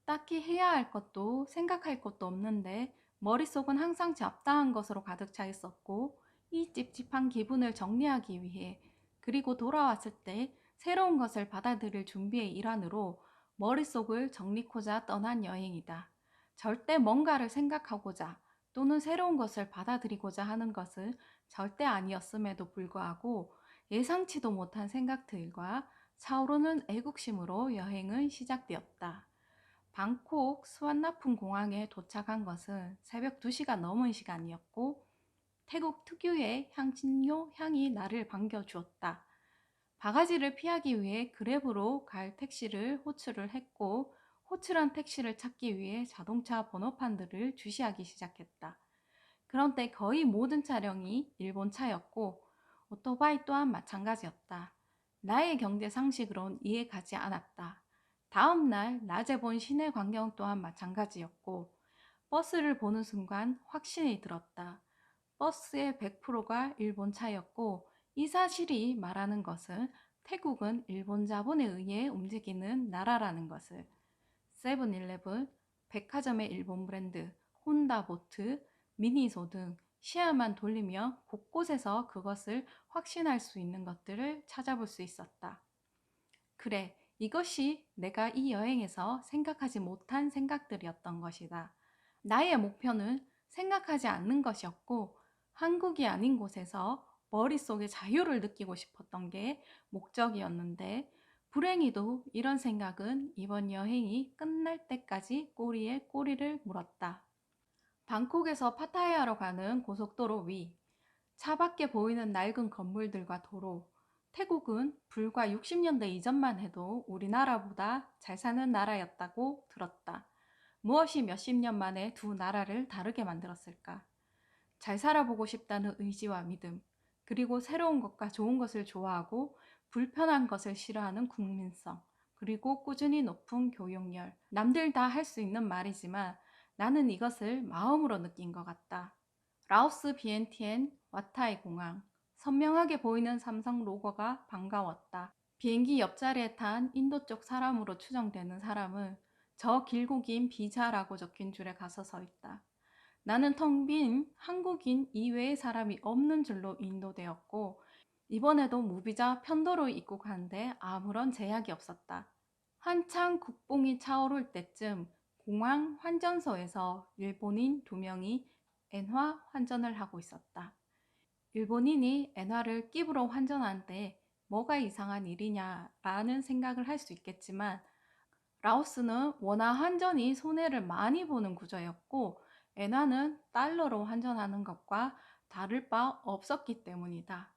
딱히 해야 할 것도 생각할 것도 없는데 머릿속은 항상 잡다한 것으로 가득 차 있었고, 이 찝찝한 기분을 정리하기 위해, 그리고 돌아왔을 때 새로운 것을 받아들일 준비의 일환으로 머릿속을 정리코자 떠난 여행이다. 절대 뭔가를 생각하고자 또는 새로운 것을 받아들이고자 하는 것은 절대 아니었음에도 불구하고 예상치도 못한 생각들과 차오르는 애국심으로 여행은 시작되었다. 방콕 스완나푼 공항에 도착한 것은 새벽 2시가 넘은 시간이었고, 태국 특유의 향신료 향이 나를 반겨주었다. 바가지를 피하기 위해 그랩으로 갈 택시를 호출을 했고, 호출한 택시를 찾기 위해 자동차 번호판들을 주시하기 시작했다. 그런데 거의 모든 차량이 일본 차였고, 오토바이 또한 마찬가지였다. 나의 경제 상식으론 이해 가지 않았다. 다음 날 낮에 본 시내 광경 또한 마찬가지였고, 버스를 보는 순간 확신이 들었다. 버스의 100%가 일본 차였고, 이 사실이 말하는 것은 태국은 일본 자본에 의해 움직이는 나라라는 것을. 세븐일레븐, 백화점의 일본 브랜드, 혼다보트, 미니소 등 시야만 돌리며 곳곳에서 그것을 확신할 수 있는 것들을 찾아볼 수 있었다. 그래, 이것이 내가 이 여행에서 생각하지 못한 생각들이었던 것이다. 나의 목표는 생각하지 않는 것이었고, 한국이 아닌 곳에서 머릿속의 자유를 느끼고 싶었던 게 목적이었는데, 불행히도 이런 생각은 이번 여행이 끝날 때까지 꼬리에 꼬리를 물었다. 방콕에서 파타야로 가는 고속도로 위, 차밖에 보이는 낡은 건물들과 도로. 태국은 불과 60년대 이전만 해도 우리나라보다 잘 사는 나라였다고 들었다. 무엇이 몇십 년 만에 두 나라를 다르게 만들었을까? 잘 살아보고 싶다는 의지와 믿음, 그리고 새로운 것과 좋은 것을 좋아하고 불편한 것을 싫어하는 국민성, 그리고 꾸준히 높은 교육열. 남들 다 할 수 있는 말이지만 나는 이것을 마음으로 느낀 것 같다. 라오스 비엔티엔 와타이 공항. 선명하게 보이는 삼성 로고가 반가웠다. 비행기 옆자리에 탄 인도 쪽 사람으로 추정되는 사람은 저 길고 긴 비자라고 적힌 줄에 가서 서 있다. 나는 텅 빈 한국인 이외의 사람이 없는 줄로 인도되었고, 이번에도 무비자 편도로 입국하는데 아무런 제약이 없었다. 한창 국뽕이 차오를 때쯤 공항 환전소에서 일본인 2명이 엔화 환전을 하고 있었다. 일본인이 엔화를 끼브로 환전하는데 뭐가 이상한 일이냐라는 생각을 할 수 있겠지만, 라오스는 워낙 환전이 손해를 많이 보는 구조였고, 엔화는 달러로 환전하는 것과 다를 바 없었기 때문이다.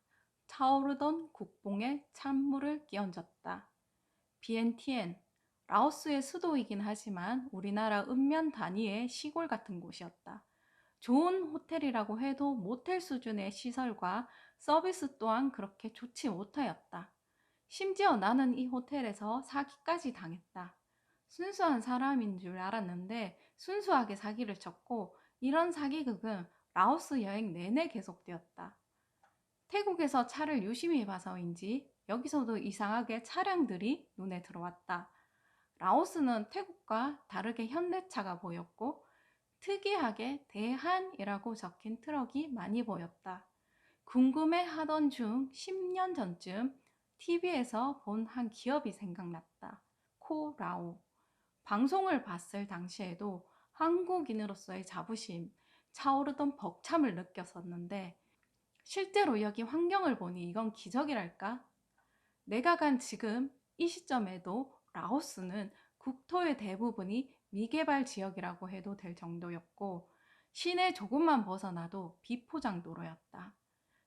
차오르던 국뽕에 찬물을 끼얹었다. 비엔티엔, 라오스의 수도이긴 하지만 우리나라 읍면 단위의 시골 같은 곳이었다. 좋은 호텔이라고 해도 모텔 수준의 시설과 서비스 또한 그렇게 좋지 못하였다. 심지어 나는 이 호텔에서 사기까지 당했다. 순수한 사람인 줄 알았는데 순수하게 사기를 쳤고, 이런 사기극은 라오스 여행 내내 계속되었다. 태국에서 차를 유심히 봐서인지 여기서도 이상하게 차량들이 눈에 들어왔다. 라오스는 태국과 다르게 현대차가 보였고, 특이하게 대한이라고 적힌 트럭이 많이 보였다. 궁금해 하던 중 10년 전쯤 TV에서 본 한 기업이 생각났다. 코라오. 방송을 봤을 당시에도 한국인으로서의 자부심, 차오르던 벅참을 느꼈었는데, 실제로 여기 환경을 보니 이건 기적이랄까? 내가 간 지금 이 시점에도 라오스는 국토의 대부분이 미개발 지역이라고 해도 될 정도였고, 시내 조금만 벗어나도 비포장 도로였다.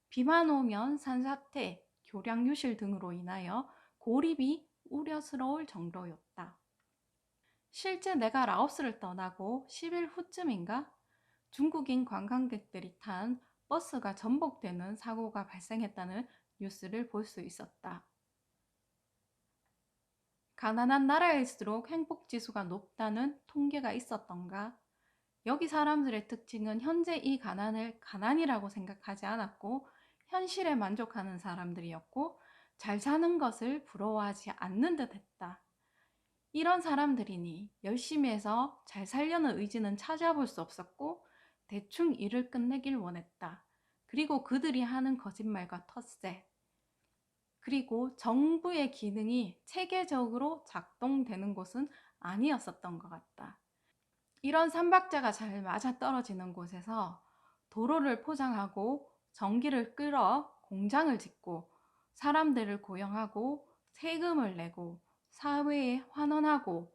비만 오면 산사태, 교량 유실 등으로 인하여 고립이 우려스러울 정도였다. 실제 내가 라오스를 떠나고 10일 후쯤인가 중국인 관광객들이 탄 버스가 전복되는 사고가 발생했다는 뉴스를 볼 수 있었다. 가난한 나라일수록 행복지수가 높다는 통계가 있었던가? 여기 사람들의 특징은 현재 이 가난을 가난이라고 생각하지 않았고 현실에 만족하는 사람들이었고, 잘 사는 것을 부러워하지 않는 듯 했다. 이런 사람들이니 열심히 해서 잘 살려는 의지는 찾아볼 수 없었고 대충 일을 끝내길 원했다. 그리고 그들이 하는 거짓말과 텃세, 그리고 정부의 기능이 체계적으로 작동되는 곳은 아니었었던 것 같다. 이런 삼박자가 잘 맞아떨어지는 곳에서 도로를 포장하고 전기를 끌어 공장을 짓고 사람들을 고용하고 세금을 내고 사회에 환원하고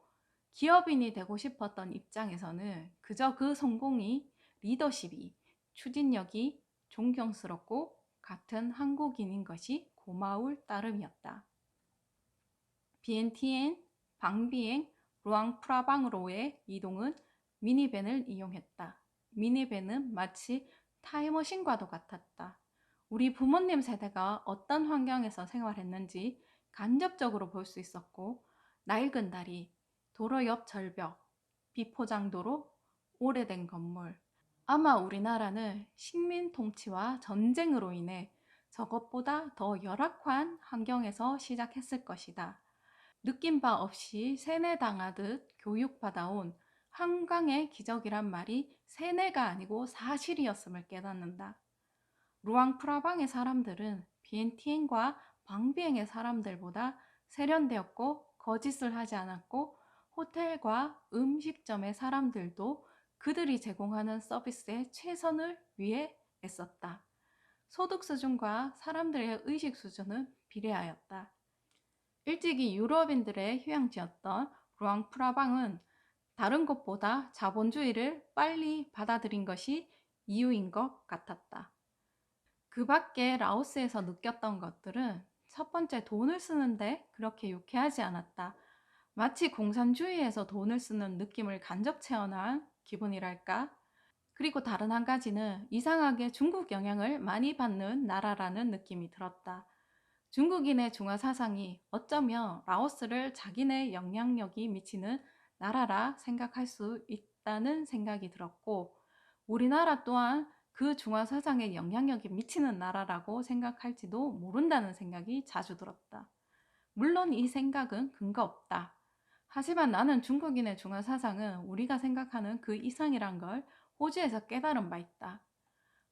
기업인이 되고 싶었던 입장에서는 그저 그 성공이, 리더십이, 추진력이 존경스럽고 같은 한국인인 것이 고마울 따름이었다. 비엔티엔, 방비행, 루앙프라방으로의 이동은 미니밴을 이용했다. 미니밴은 마치 타임머신과도 같았다. 우리 부모님 세대가 어떤 환경에서 생활했는지 간접적으로 볼 수 있었고, 낡은 다리, 도로 옆 절벽, 비포장도로, 오래된 건물. 아마 우리나라는 식민 통치와 전쟁으로 인해 저것보다 더 열악한 환경에서 시작했을 것이다. 느낀 바 없이 세뇌당하듯 교육받아온 한강의 기적이란 말이 세뇌가 아니고 사실이었음을 깨닫는다. 루앙프라방의 사람들은 비엔티엔과 방비행의 사람들보다 세련되었고 거짓을 하지 않았고, 호텔과 음식점의 사람들도 그들이 제공하는 서비스에 최선을 위해 애썼다. 소득 수준과 사람들의 의식 수준은 비례하였다. 일찍이 유럽인들의 휴양지였던 루앙프라방은 다른 곳보다 자본주의를 빨리 받아들인 것이 이유인 것 같았다. 그 밖에 라오스에서 느꼈던 것들은 첫 번째, 돈을 쓰는데 그렇게 유쾌하지 않았다. 마치 공산주의에서 돈을 쓰는 느낌을 간접 체험한 기분이랄까? 그리고 다른 한 가지는 이상하게 중국 영향을 많이 받는 나라라는 느낌이 들었다. 중국인의 중화 사상이 어쩌면 라오스를 자기네 영향력이 미치는 나라라 생각할 수 있다는 생각이 들었고, 우리나라 또한 그 중화 사상에 영향력이 미치는 나라라고 생각할지도 모른다는 생각이 자주 들었다. 물론 이 생각은 근거 없다. 하지만 나는 중국인의 중화 사상은 우리가 생각하는 그 이상이란 걸 호주에서 깨달은 바 있다.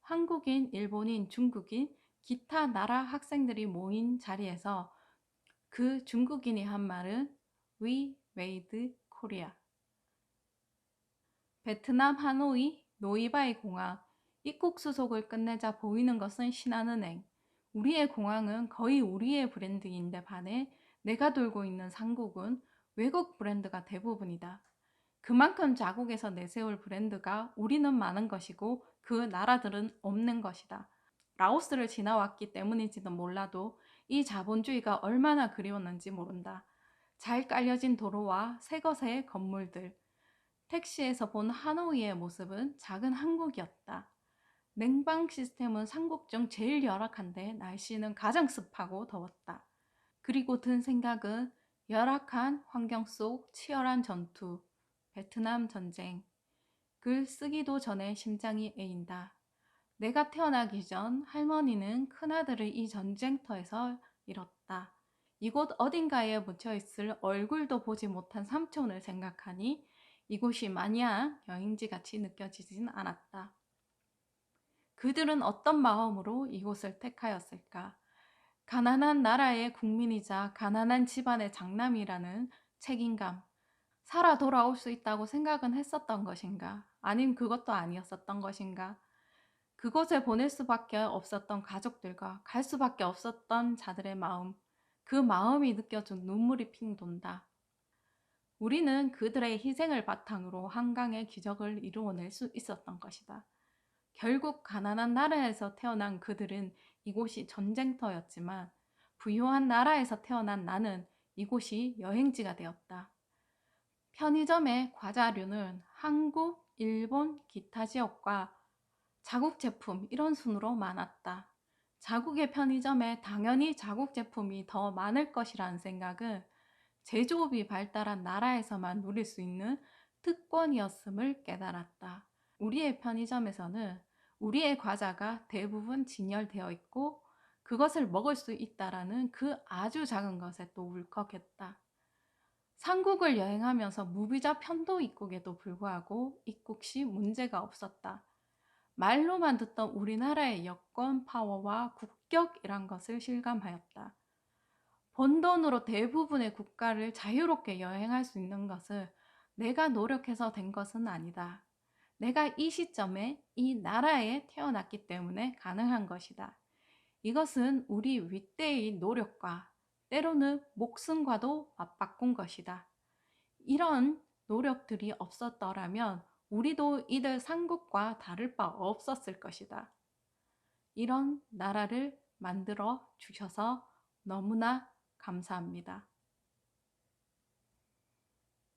한국인, 일본인, 중국인, 기타 나라 학생들이 모인 자리에서 그 중국인이 한 말은 We made Korea. 베트남 하노이, 노이바이 공항, 입국 수속을 끝내자 보이는 것은 신한은행. 우리의 공항은 거의 우리의 브랜드인데 반해 내가 돌고 있는 상국은 외국 브랜드가 대부분이다. 그만큼 자국에서 내세울 브랜드가 우리는 많은 것이고 그 나라들은 없는 것이다. 라오스를 지나왔기 때문인지도 몰라도 이 자본주의가 얼마나 그리웠는지 모른다. 잘 깔려진 도로와 새것의 건물들. 택시에서 본 하노이의 모습은 작은 한국이었다. 냉방 시스템은 삼국 중 제일 열악한데 날씨는 가장 습하고 더웠다. 그리고 든 생각은 열악한 환경 속 치열한 전투, 베트남 전쟁. 글 쓰기도 전에 심장이 애인다. 내가 태어나기 전 할머니는 큰아들을 이 전쟁터에서 잃었다. 이곳 어딘가에 묻혀있을 얼굴도 보지 못한 삼촌을 생각하니 이곳이 마냥 여행지같이 느껴지진 않았다. 그들은 어떤 마음으로 이곳을 택하였을까? 가난한 나라의 국민이자 가난한 집안의 장남이라는 책임감, 살아 돌아올 수 있다고 생각은 했었던 것인가? 아님 그것도 아니었었던 것인가? 그곳에 보낼 수밖에 없었던 가족들과 갈 수밖에 없었던 자들의 마음, 그 마음이 느껴준 눈물이 핑 돈다. 우리는 그들의 희생을 바탕으로 한강의 기적을 이루어낼 수 있었던 것이다. 결국 가난한 나라에서 태어난 그들은 이곳이 전쟁터였지만 부유한 나라에서 태어난 나는 이곳이 여행지가 되었다. 편의점의 과자류는 한국, 일본, 기타 지역과 자국 제품 이런 순으로 많았다. 자국의 편의점에 당연히 자국 제품이 더 많을 것이라는 생각은 제조업이 발달한 나라에서만 누릴 수 있는 특권이었음을 깨달았다. 우리의 편의점에서는 우리의 과자가 대부분 진열되어 있고 그것을 먹을 수 있다라는 그 아주 작은 것에 또 울컥했다. 삼국을 여행하면서 무비자 편도 입국에도 불구하고 입국 시 문제가 없었다. 말로만 듣던 우리나라의 여권 파워와 국격이란 것을 실감하였다. 번 돈으로 대부분의 국가를 자유롭게 여행할 수 있는 것을 내가 노력해서 된 것은 아니다. 내가 이 시점에 이 나라에 태어났기 때문에 가능한 것이다. 이것은 우리 윗대의 노력과 때로는 목숨과도 맞바꾼 것이다. 이런 노력들이 없었더라면 우리도 이들 삼국과 다를 바 없었을 것이다. 이런 나라를 만들어 주셔서 너무나 감사합니다.